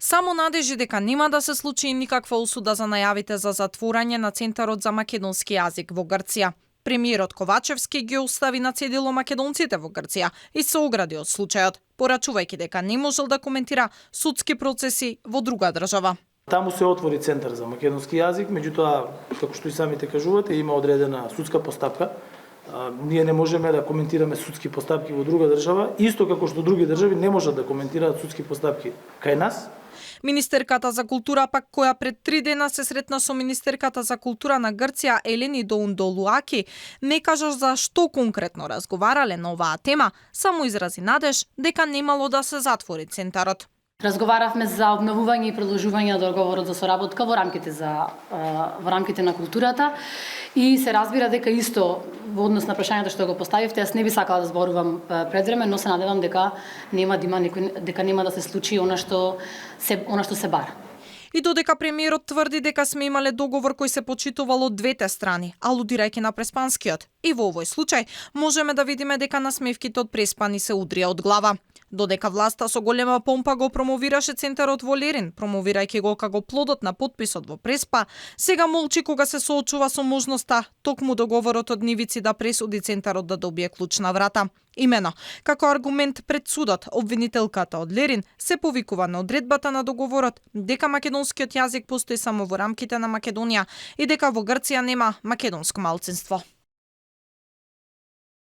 Само надежи дека нема да се случи никаква осуда за најавите за затворање на Центарот за македонски јазик во Грција. Премиерот Ковачевски ги остави на цедило македонците во Грција и се огради од случајот, порачувајќи дека не можел да коментира судски процеси во друга држава. Таму се отвори Центар за македонски јазик, меѓутоа, како што и самите кажувате, има одредена судска постапка. Ние не можеме да коментираме судски постапки во друга држава, исто како што други држави не можат да коментираат судски постапки кај нас. Министерката за култура пак, која пред 3 дена се сретна со Министерката за култура на Грција Елени Доундолуаки, не кажа за што конкретно разговарале на оваа тема, само изрази надеж дека немало да се затвори Центарот. Разговаравме за обновување и продолжување на договорот за соработка во рамките на културата и се разбира дека исто во однос на прашањето што го поставивте, јас не би сакала да зборувам пред време, но се надевам дека нема да се случи она што се бара. И додека премиерот тврди дека сме имале договор кој се почитувал од двете страни, алудирајќи на Преспанскиот, и во овој случај можеме да видиме дека насмевките од Преспани се удрија од глава. Додека власта со голема помпа го промовираше Центарот во Лерин, промовирајќи го како плодот на потписот во Преспа, сега молчи кога се соочува со можноста токму договорот од нивици да пресуди Центарот да добие клуч на врата. Имено, како аргумент пред судот, обвинителката од Лерин се повикува на одредбата на договорот дека македонскиот јазик постои само во рамките на Македонија и дека во Грција нема македонско малцинство.